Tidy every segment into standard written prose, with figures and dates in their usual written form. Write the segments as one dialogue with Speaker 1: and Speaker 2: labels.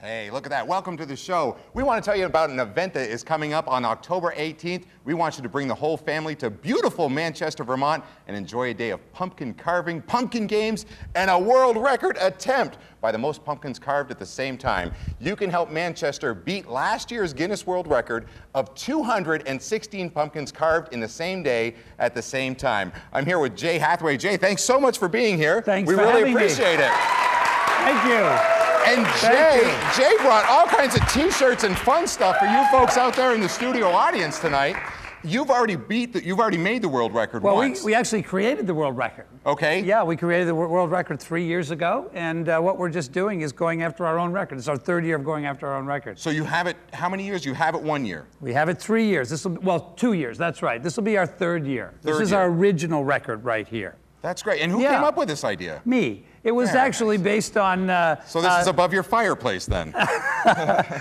Speaker 1: Hey, look at that. Welcome to the show. We want to tell you about an event that is coming up on October 18th. We want you to bring the whole family to beautiful Manchester, Vermont, and enjoy a day of pumpkin carving, pumpkin games, and a world record attempt by the most pumpkins carved at the same time. You can help Manchester beat last year's Guinness World Record of 216 pumpkins carved in the same day at the same time. I'm here with Jay Hathaway. Jay, thanks so much for being here.
Speaker 2: Thanks
Speaker 1: for
Speaker 2: having me.
Speaker 1: We really appreciate it.
Speaker 2: Thank you.
Speaker 1: And Jay brought all kinds of t-shirts and fun stuff for you folks out there in the studio audience tonight. You've already made the world record once.
Speaker 2: Well, we actually created the world record.
Speaker 1: Okay.
Speaker 2: Yeah, we created the world record 3 years ago, and what we're just doing is going after our own record. It's our third year of going after our own record.
Speaker 1: So you have it, how many years? You have it 1 year.
Speaker 2: We have it 3 years. This will, well, 2 years, that's right. This will be our third year. This is our original record right here.
Speaker 1: That's great. And who came up with this idea?
Speaker 2: Me. It was actually based on...
Speaker 1: so this is above your fireplace, then?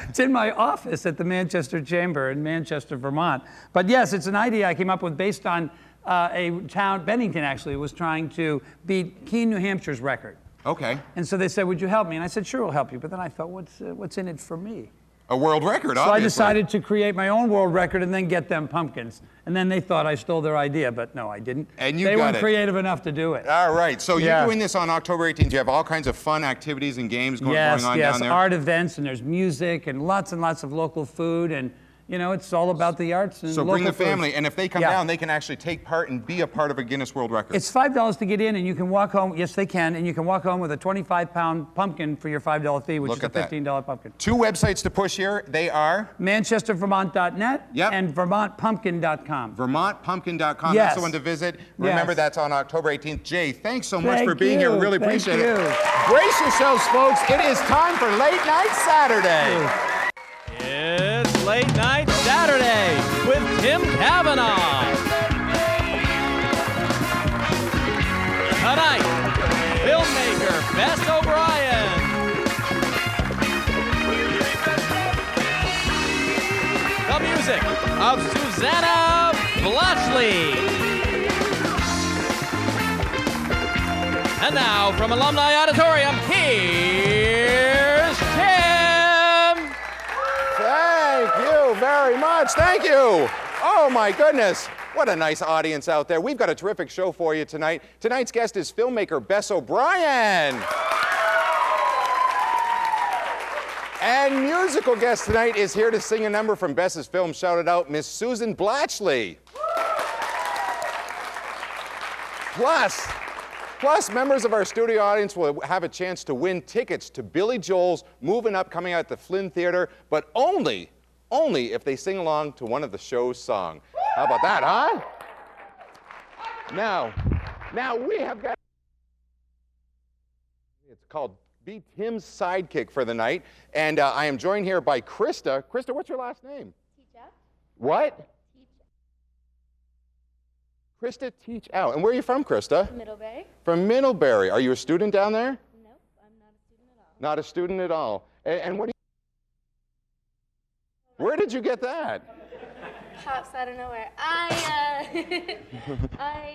Speaker 2: It's in my office at the Manchester Chamber in Manchester, Vermont. But yes, it's an idea I came up with based on a town, Bennington actually, was trying to beat Keene, New Hampshire's record.
Speaker 1: Okay.
Speaker 2: And so they said, would you help me? And I said, sure, we'll help you. But then I thought, what's in it for me?
Speaker 1: A world record,
Speaker 2: so
Speaker 1: obviously.
Speaker 2: I decided to create my own world record and then get them pumpkins. And then they thought I stole their idea, but no, I didn't.
Speaker 1: And
Speaker 2: they weren't creative enough to do it.
Speaker 1: All right, so you're doing this on October 18th. You have all kinds of fun activities and games going on down there.
Speaker 2: Yes, art events, and there's music and lots of local food, and you know, it's all about the arts and
Speaker 1: so
Speaker 2: local
Speaker 1: bring the
Speaker 2: foods.
Speaker 1: family, and if they come down, they can actually take part and be a part of a Guinness World Record.
Speaker 2: It's $5 to get in, and you can walk home. Yes, they can, and you can walk home with a 25-pound pumpkin for your $5 fee, which is a $15 pumpkin.
Speaker 1: Two websites to push here. They are
Speaker 2: manchestervermont.net and vermontpumpkin.com.
Speaker 1: Vermontpumpkin.com.
Speaker 2: Yes.
Speaker 1: That's the one to visit. Remember, that's on October 18th. Jay, thanks so much for being here. We really appreciate it. Brace yourselves, folks. It is time for Late Night Saturday.
Speaker 3: It's Late Night Saturday with Tim Kavanagh. Tonight, filmmaker Bess O'Brien. The music of Susannah Blachly. And now, from Alumni Auditorium, here's Tim.
Speaker 1: Thank you very much. Thank you. Oh, my goodness. What a nice audience out there. We've got a terrific show for you tonight. Tonight's guest is filmmaker Bess O'Brien. And musical guest tonight is here to sing a number from Bess's film, Shout It Out, Miss Susan Blachly. Plus, members of our studio audience will have a chance to win tickets to Billy Joel's Moving Up coming out at the Flynn Theater, but only if they sing along to one of the show's songs. How about that, huh? Now we have got, it's called Be Tim's Sidekick for the night, and I am joined here by Krista. Krista, what's your last name?
Speaker 4: Teach Out.
Speaker 1: What? Krista Teach Out. And where are you from, Krista?
Speaker 4: Middlebury.
Speaker 1: From Middlebury. Are you a student down there?
Speaker 4: Nope, I'm not a student at all.
Speaker 1: Not a student at all. And what do you... Where did you get that?
Speaker 4: Pops out of nowhere. I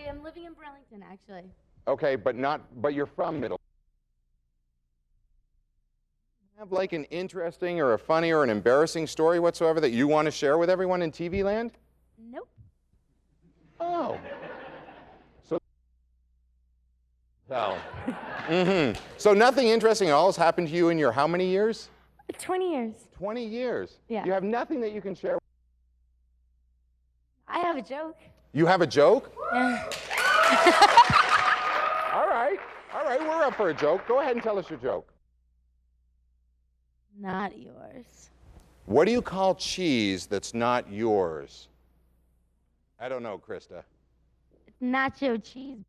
Speaker 4: am living in Burlington, actually.
Speaker 1: Okay, but you're from Middlebury. Have like an interesting or a funny or an embarrassing story whatsoever that you want to share with everyone in TV land?
Speaker 4: Nope.
Speaker 1: Oh. So nothing interesting at all has happened to you in your how many years?
Speaker 4: 20 years.
Speaker 1: 20 years.
Speaker 4: Yeah.
Speaker 1: You have nothing that you can share.
Speaker 4: I have a joke.
Speaker 1: You have a joke?
Speaker 4: Yeah.
Speaker 1: All right, we're up for a joke. Go ahead and tell us your joke.
Speaker 4: Not yours.
Speaker 1: What do you call cheese that's not yours? I don't know, Krista.
Speaker 4: Nacho cheese.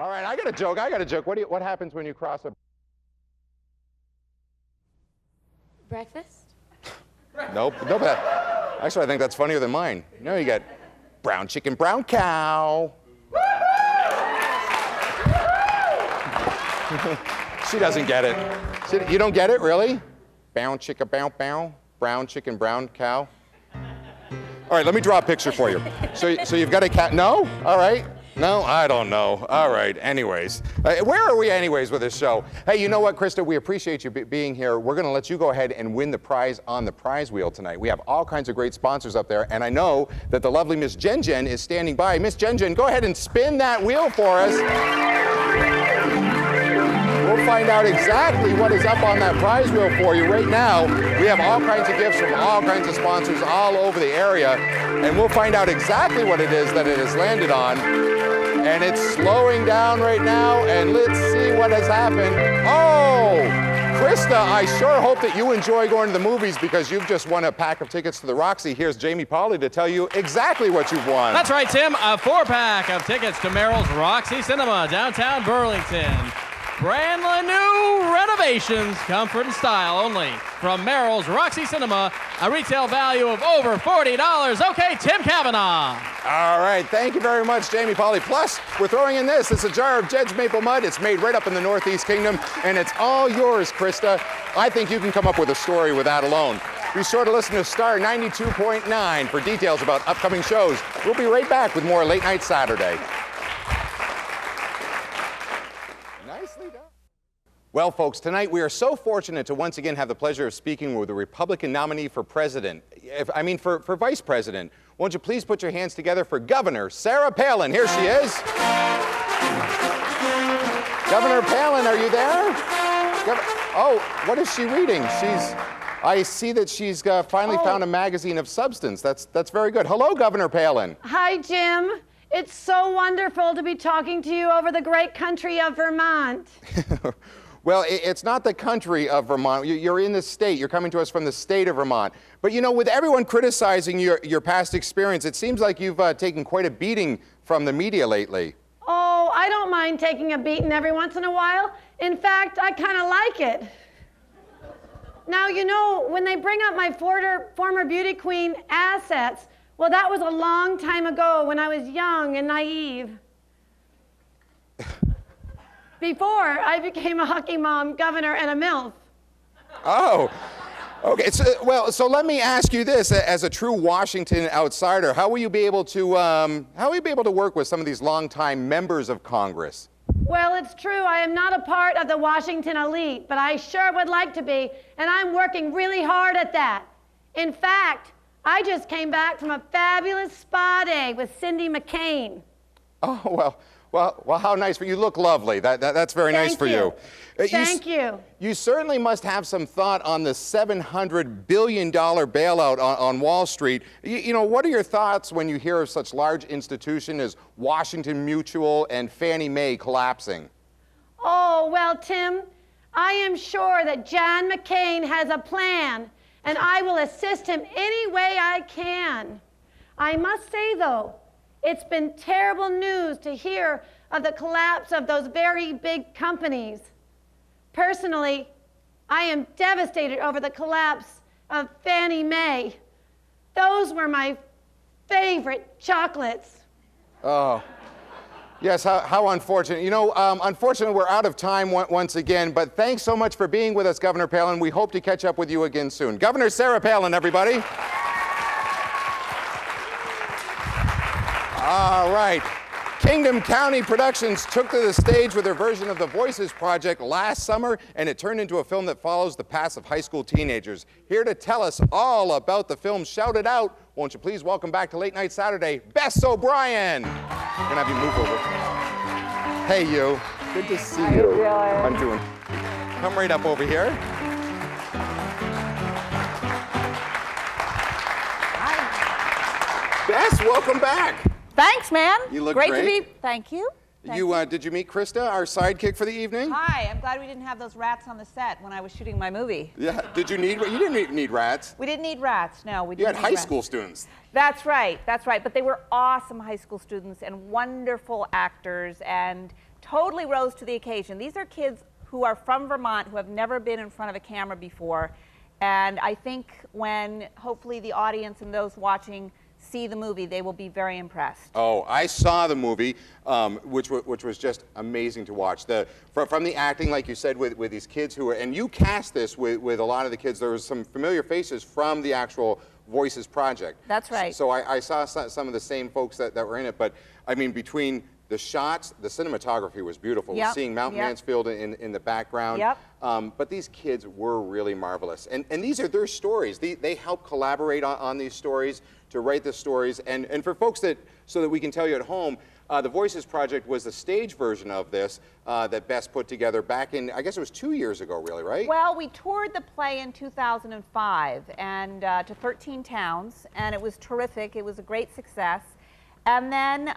Speaker 1: All right, I got a joke. What happens when you cross a...
Speaker 4: Breakfast?
Speaker 1: Nope. Actually, I think that's funnier than mine. No, you got brown chicken, brown cow. She doesn't get it. You don't get it, really? Brown chicken, brown chicken, brown cow. All right, let me draw a picture for you. So you've got a cat. No? All right. No, I don't know. All right, anyways. Where are we anyways with this show? Hey, you know what, Krista? We appreciate you being here. We're going to let you go ahead and win the prize on the prize wheel tonight. We have all kinds of great sponsors up there, and I know that the lovely Miss Jen Jen is standing by. Miss Jen Jen, go ahead and spin that wheel for us. We'll find out exactly what is up on that prize wheel for you right now. We have all kinds of gifts from all kinds of sponsors all over the area, and we'll find out exactly what it is that it has landed on. And it's slowing down right now, and let's see what has happened. Oh, Krista, I sure hope that you enjoy going to the movies because you've just won a pack of tickets to the Roxy. Here's Jamie Pauley to tell you exactly what you've won.
Speaker 3: That's right, Tim. A 4-pack of tickets to Merrill's Roxy Cinema, downtown Burlington. Brand new renovations, comfort and style only. From Merrill's Roxy Cinema, a retail value of over $40. Okay, Tim Kavanagh.
Speaker 1: All right, thank you very much, Jamie Pauley. Plus, we're throwing in this. It's a jar of Jed's Maple Mud. It's made right up in the Northeast Kingdom, and it's all yours, Krista. I think you can come up with a story with that alone. Be sure to listen to Star 92.9 for details about upcoming shows. We'll be right back with more Late Night Saturday. Nicely done. Well, folks, tonight we are so fortunate to once again have the pleasure of speaking with the Republican nominee for president. For vice president. Won't you please put your hands together for Governor Sarah Palin? Here she is. Governor Palin, are you there? Oh, what is she reading? I see that she's finally found a magazine of substance. That's very good. Hello, Governor Palin.
Speaker 5: Hi, Jim. It's so wonderful to be talking to you over the great country of Vermont.
Speaker 1: Well, it's not the country of Vermont. You're in the state. You're coming to us from the state of Vermont. But you know, with everyone criticizing your past experience, it seems like you've taken quite a beating from the media lately.
Speaker 5: Oh, I don't mind taking a beating every once in a while. In fact, I kind of like it. Now, you know, when they bring up my former beauty queen assets, well, that was a long time ago when I was young and naive. Before I became a hockey mom, governor, and a MILF.
Speaker 1: Oh, okay. So let me ask you this: as a true Washington outsider, how will you be able to work with some of these longtime members of Congress?
Speaker 5: Well, it's true. I am not a part of the Washington elite, but I sure would like to be, and I'm working really hard at that. In fact, I just came back from a fabulous spa day with Cindy McCain.
Speaker 1: Oh, well, how nice for you. You look lovely. That's very nice for you.
Speaker 5: Thank you.
Speaker 1: You certainly must have some thought on the $700 billion bailout on Wall Street. You know, what are your thoughts when you hear of such large institutions as Washington Mutual and Fannie Mae collapsing?
Speaker 5: Oh, well, Tim, I am sure that John McCain has a plan, and I will assist him any way I can. I must say, though, it's been terrible news to hear of the collapse of those very big companies. Personally, I am devastated over the collapse of Fannie Mae. Those were my favorite chocolates.
Speaker 1: Oh, yes, how unfortunate. You know, unfortunately, we're out of time once again, but thanks so much for being with us, Governor Palin. We hope to catch up with you again soon. Governor Sarah Palin, everybody. All right. Kingdom County Productions took to the stage with their version of the Voices Project last summer, and it turned into a film that follows the paths of high school teenagers. Here to tell us all about the film, shout it out, won't you please welcome back to Late Night Saturday, Bess O'Brien. I'm gonna have you move over. Hey, you. Good to see you. I'm doing. Come right up over here. Hi. Bess, welcome back.
Speaker 6: Thanks, man.
Speaker 1: You look
Speaker 6: great.
Speaker 1: great.
Speaker 6: To be. Thank you.
Speaker 1: Did you meet Krista, our sidekick for the evening?
Speaker 6: Hi. I'm glad we didn't have those rats on the set when I was shooting my movie.
Speaker 1: Yeah. You didn't need rats.
Speaker 6: We didn't need rats. No, we didn't.
Speaker 1: You had
Speaker 6: need
Speaker 1: high
Speaker 6: rats.
Speaker 1: school students.
Speaker 6: That's right. That's right. But they were awesome high school students and wonderful actors and totally rose to the occasion. These are kids who are from Vermont who have never been in front of a camera before, and I think when hopefully the audience and those watching see the movie, they will be very impressed.
Speaker 1: Oh, I saw the movie, which was just amazing to watch. From the acting, like you said, with these kids who are, and you cast this with a lot of the kids. There was some familiar faces from the actual Voices project.
Speaker 6: That's right.
Speaker 1: So I saw some of the same folks that were in it, but I mean, between The shots, the cinematography was beautiful.
Speaker 6: Yep,
Speaker 1: Seeing Mount
Speaker 6: yep.
Speaker 1: Mansfield in the background.
Speaker 6: Yep.
Speaker 1: But these kids were really marvelous. And these are their stories. They help collaborate on these stories, to write the stories. And for folks so that we can tell you at home, the Voices Project was the stage version of this that Bess put together back in, I guess it was 2 years ago, really, right?
Speaker 6: Well, we toured the play in 2005 and to 13 towns, and it was terrific. It was a great success. And then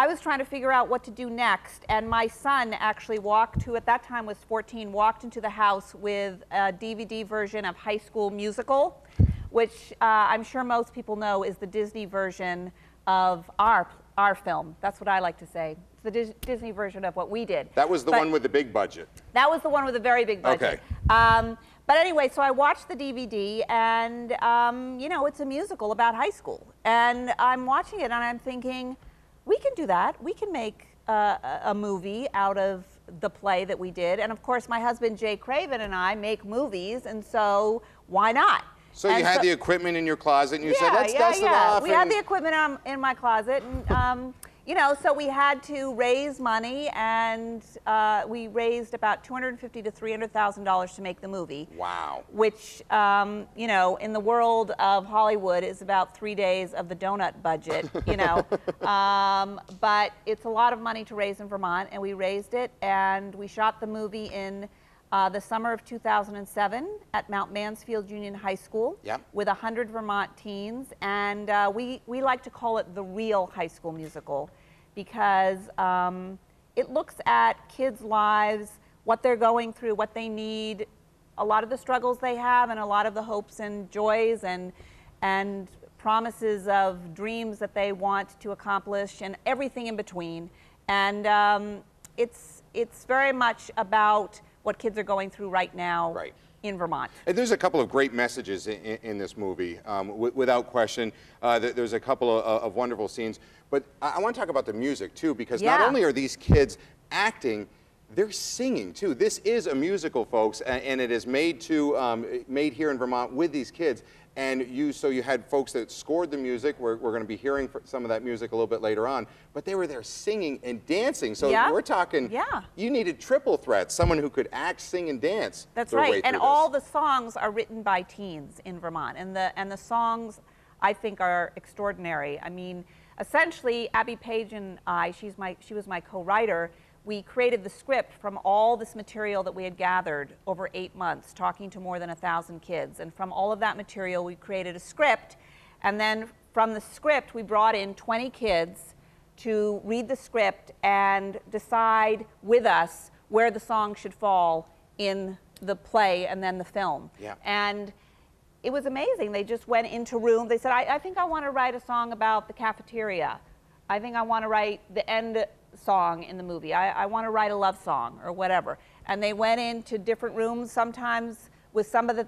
Speaker 6: I was trying to figure out what to do next, and my son actually who at that time was 14, walked into the house with a DVD version of High School Musical, which I'm sure most people know is the Disney version of our film. That's what I like to say. It's the Disney version of what we did.
Speaker 1: That was the one with the big budget.
Speaker 6: That was the one with a very big budget.
Speaker 1: Okay.
Speaker 6: But anyway, so I watched the DVD, and you know, it's a musical about high school. And I'm watching it, and I'm thinking, we can do that. We can make a movie out of the play that we did. And of course, my husband, Jay Craven, and I make movies, and so why not?
Speaker 1: So you had the equipment in your closet, and you said, let's dust it off.
Speaker 6: We had the equipment in my closet, and you know, so we had to raise money, and we raised about $250,000 to $300,000 to make the movie.
Speaker 1: Wow.
Speaker 6: Which, you know, in the world of Hollywood is about 3 days of the donut budget, you know. But it's a lot of money to raise in Vermont, and we raised it, and we shot the movie in the summer of 2007 at Mount Mansfield Union High School.
Speaker 1: Yep.
Speaker 6: With 100 Vermont teens, and we like to call it the real high school musical, because it looks at kids' lives, what they're going through, what they need, a lot of the struggles they have, and a lot of the hopes and joys and promises of dreams that they want to accomplish, and everything in between. And it's very much about what kids are going through right now in Vermont.
Speaker 1: And there's a couple of great messages in this movie, without question. There's a couple of wonderful scenes. But I want to talk about the music, too, because not only are these kids acting, they're singing, too. This is a musical, folks, and it is made here in Vermont with these kids. And so you had folks that scored the music. We're going to be hearing some of that music a little bit later on. But they were there singing and dancing. So we're talking, you needed triple threats, someone who could act, sing, and dance.
Speaker 6: That's right. And all the songs are written by teens in Vermont. And the songs, I think, are extraordinary. I mean, essentially, Abby Page and I, she was my co-writer, we created the script from all this material that we had gathered over 8 months, talking to more than 1,000 kids. And from all of that material, we created a script. And then from the script, we brought in 20 kids to read the script and decide with us where the song should fall in the play and then the film.
Speaker 1: Yeah.
Speaker 6: And it was amazing. They just went into rooms. They said, I think I want to write a song about the cafeteria. I think I want to write the end song in the movie. I want to write a love song or whatever. And they went into different rooms, sometimes with somebody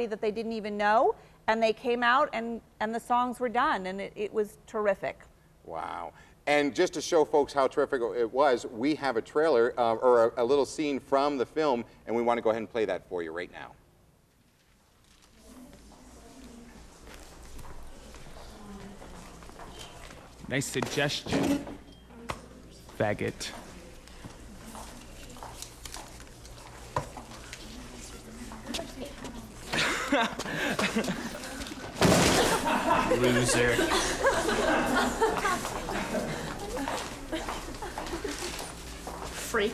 Speaker 6: that they didn't even know, and they came out and the songs were done, and it was terrific.
Speaker 1: Wow. And just to show folks how terrific it was, we have a trailer or a little scene from the film, and we want to go ahead and play that for you right now.
Speaker 7: Nice suggestion, faggot. Loser.
Speaker 8: Freak.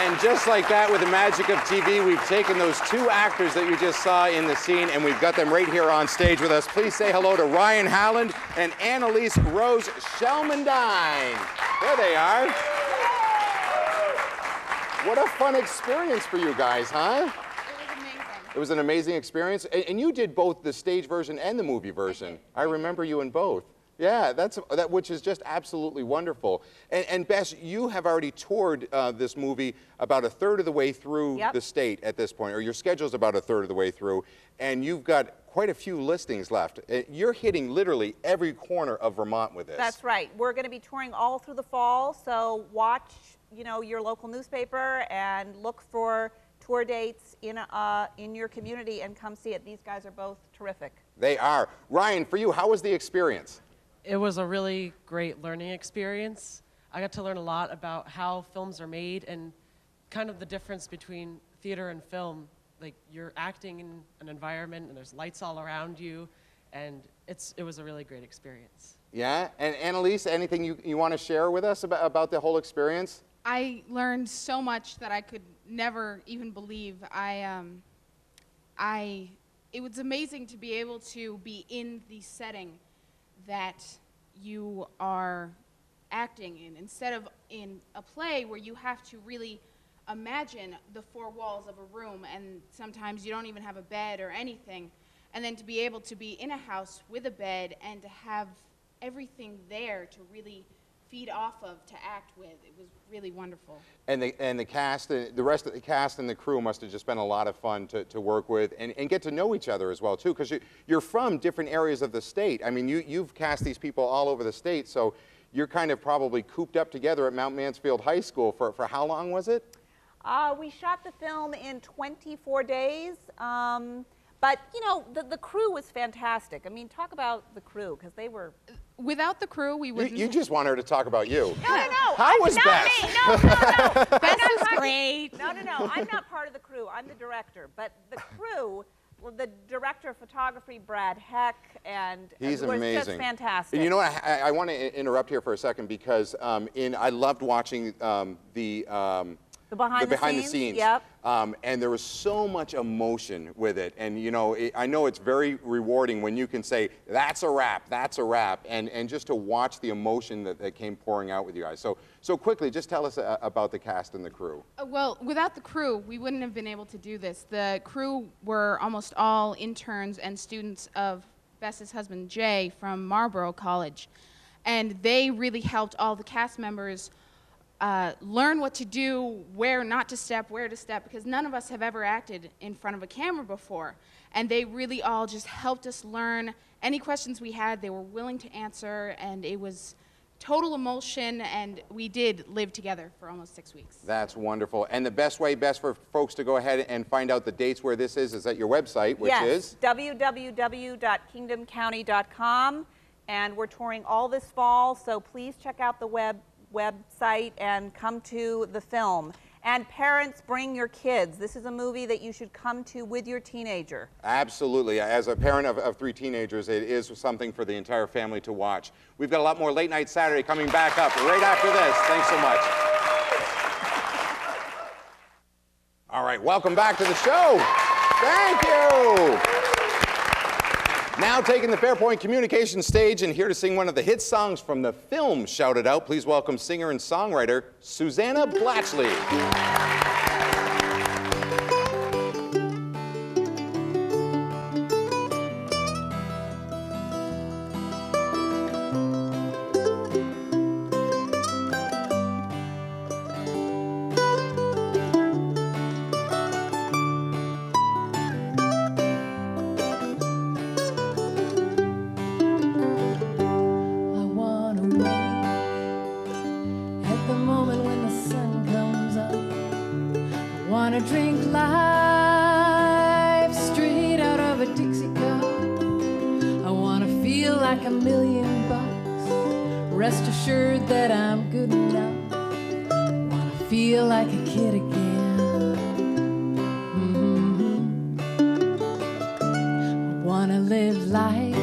Speaker 1: And just like that, with the magic of TV, we've taken those two actors that you just saw in the scene, and we've got them right here on stage with us. Please say hello to Ryan Howland and Annalise Rose Shelmandine. There they are. What a fun experience for you guys, huh?
Speaker 4: It was amazing.
Speaker 1: It was an amazing experience. And you did both the stage version and the movie version. I remember you in both. Yeah, which is just absolutely wonderful. And Bess, you have already toured this movie about a third of the way through the state at this point, or your schedule's about a third of the way through, and you've got quite a few listings left. You're hitting literally every corner of Vermont with this.
Speaker 6: That's right. We're going to be touring all through the fall, so watch, your local newspaper and look for tour dates in your community and come see it. These guys are both terrific.
Speaker 1: They are. Ryan, for you, how was the experience?
Speaker 9: It was a really great learning experience. I got to learn a lot about how films are made and kind of the difference between theater and film. Like, you're acting in an environment and there's lights all around you, and it was a really great experience.
Speaker 1: Yeah, and Annalise, anything you want to share with us about the whole experience?
Speaker 8: I learned so much that I could never even believe. It was amazing to be able to be in the setting that you are acting in, instead of in a play where you have to really imagine the four walls of a room, and sometimes you don't even have a bed or anything, and then to be able to be in a house with a bed and to have everything there to really feed off of, to act with. It was really wonderful. And
Speaker 1: the cast, the rest of the cast and the crew must have just been a lot of fun to work with and get to know each other as well too, because you're from different areas of the state. I mean, you've cast these people all over the state, so you're kind of probably cooped up together at Mount Mansfield High School for how long was it?
Speaker 6: We shot the film in 24 days. But, the crew was fantastic. I mean, talk about the crew, because they were...
Speaker 8: Without the crew, we wouldn't...
Speaker 1: You just want her to talk about you.
Speaker 6: No.
Speaker 1: How was Bess?
Speaker 6: No.
Speaker 8: Bess is great.
Speaker 6: No. I'm not part of the crew. I'm the director. But the crew, the director of photography, Brad Heck, and
Speaker 1: he's
Speaker 6: was
Speaker 1: amazing.
Speaker 6: Just fantastic.
Speaker 1: And you know what? I want to interrupt here for a second because I loved watching the behind the scenes.
Speaker 6: Yep.
Speaker 1: And there was so much emotion with it. And, I know it's very rewarding when you can say, that's a wrap, and just to watch the emotion that came pouring out with you guys. So quickly, just tell us about the cast and the crew.
Speaker 8: Well, without the crew, we wouldn't have been able to do this. The crew were almost all interns and students of Bess's husband, Jay, from Marlborough College. And they really helped all the cast members learn what to do, where not to step, where to step, because none of us have ever acted in front of a camera before. And they really all just helped us learn. Any questions we had, they were willing to answer, and it was total emotion, and we did live together for almost 6 weeks.
Speaker 1: That's wonderful. And the best way, for folks to go ahead and find out the dates where this is at your website, which is?
Speaker 6: www.kingdomcounty.com. And we're touring all this fall, so please check out the website and come to the film. And parents, bring your kids. This is a movie that you should come to with your teenager. Absolutely. As a parent of 3 teenagers, it is something for the entire family to watch. We've got a lot more Late Night Saturday coming back up right after this. Thanks so much. All right, welcome back to the show. Thank you. Now taking the Fairpoint Communications stage and here to sing one of the hit songs from the film Shout It Out, please welcome singer and songwriter Susannah Blachly.
Speaker 10: Drink life straight out of a Dixie cup. I want to feel like $1,000,000. Rest assured that I'm good enough. I want to feel like a kid again. I want to live life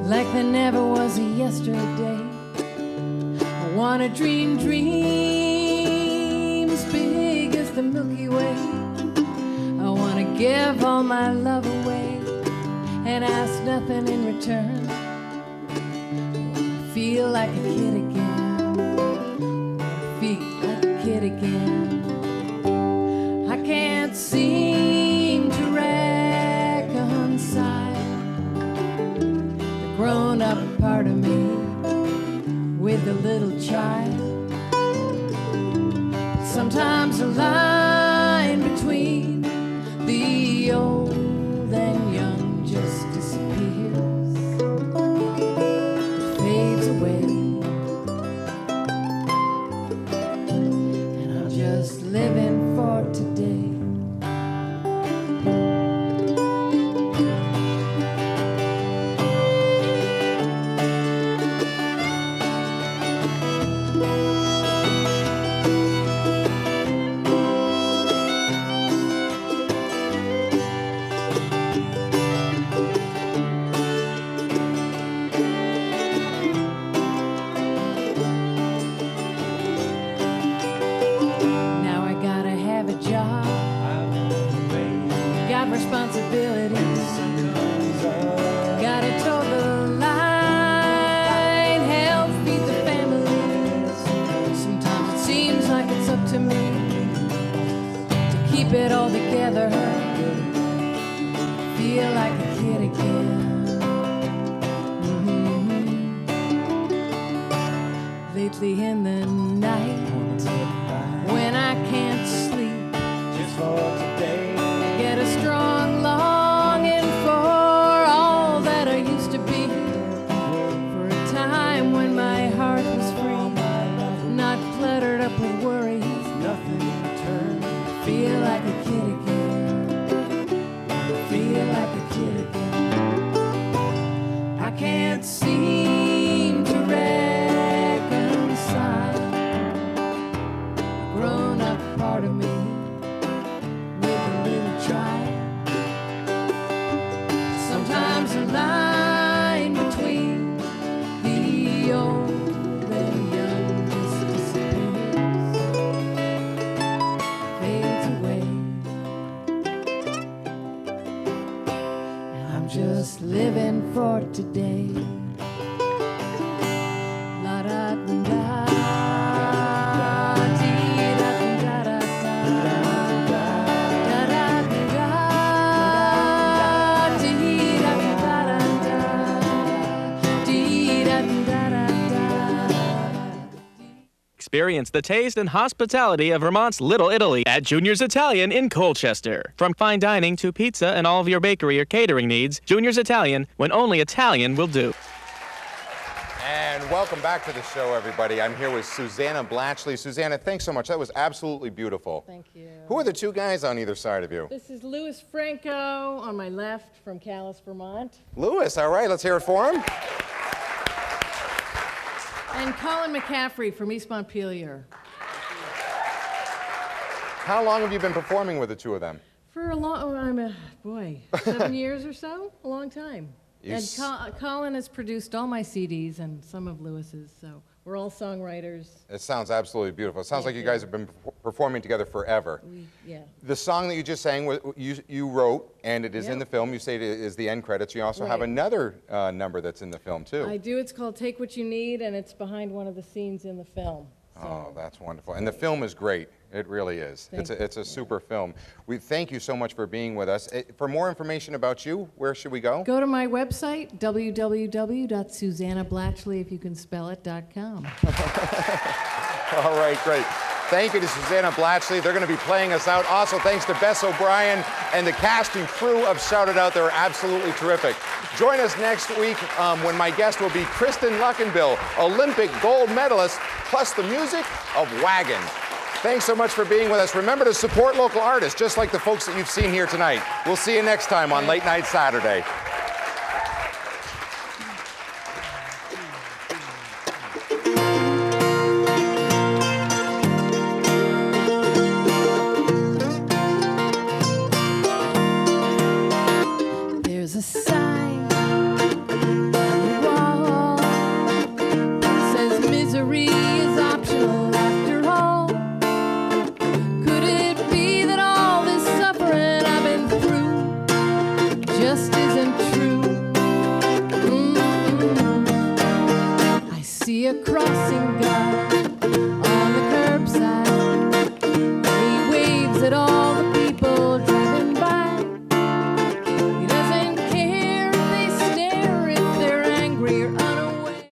Speaker 10: like there never was a yesterday. I want to dream dreams big as the Milky Way. I want to give all my love away and ask nothing in return. I want to feel like a kid again. I want to feel like a kid again. I can't seem to reconcile the grown-up part part of me with a little child. Sometimes the line between the old and young just disappears, fades away, and I'm just living for today. Now I gotta have a job, got responsibilities, gotta toe the line, help feed the families. Sometimes it seems like it's up to me to keep it all together, feel like a kid again. Lately in the night, when I can't sleep, just for today, get a strong longing for all that I used to be, for a time when my heart was free, not cluttered up with worries, nothing to turn, feel like a kid again, feel like a kid again. I can't seem to reconcile grown-up part of me with a little child. Sometimes the line between the old and young just disappears, fades away, and I'm just living for today. La da da da.
Speaker 11: Experience the taste and hospitality of Vermont's Little Italy at Junior's Italian in Colchester. From fine dining to pizza and all of your bakery or catering needs, Junior's Italian, when only Italian will do.
Speaker 1: And welcome back to the show, everybody. I'm here with Susannah Blachly. Susannah, thanks so much. That was absolutely beautiful.
Speaker 10: Thank you.
Speaker 1: Who are the two guys on either side of you?
Speaker 10: This is Louis Franco on my left from Calais, Vermont.
Speaker 1: Louis, all right, let's hear it for him.
Speaker 10: And Colin McCaffrey from East Montpelier.
Speaker 1: How long have you been performing with the two of them?
Speaker 10: For a long, 7 years or so, a long time. And Colin has produced all my CDs and some of Louis's, so we're all songwriters.
Speaker 1: It sounds absolutely beautiful. It sounds like you guys have been performing together forever.
Speaker 10: Yeah.
Speaker 1: The song that you just sang, you wrote, and it is in the film. You say it is the end credits. You also have another number that's in the film, too.
Speaker 10: I do. It's called Take What You Need, and it's behind one of the scenes in the film.
Speaker 1: Oh, that's wonderful. And the film is great. It really is. It's a super film. We thank you so much for being with us. For more information about you, where should we go?
Speaker 10: Go to my website, www.susannahblachly.com.
Speaker 1: All right, great. Thank you to Susannah Blachly. They're going to be playing us out. Also, thanks to Bess O'Brien and the cast and crew of Shout It Out. They're absolutely terrific. Join us next week when my guest will be Kristen Luckenbill, Olympic gold medalist, plus the music of Wagon. Thanks so much for being with us. Remember to support local artists, just like the folks that you've seen here tonight. We'll see you next time on Late Night Saturday.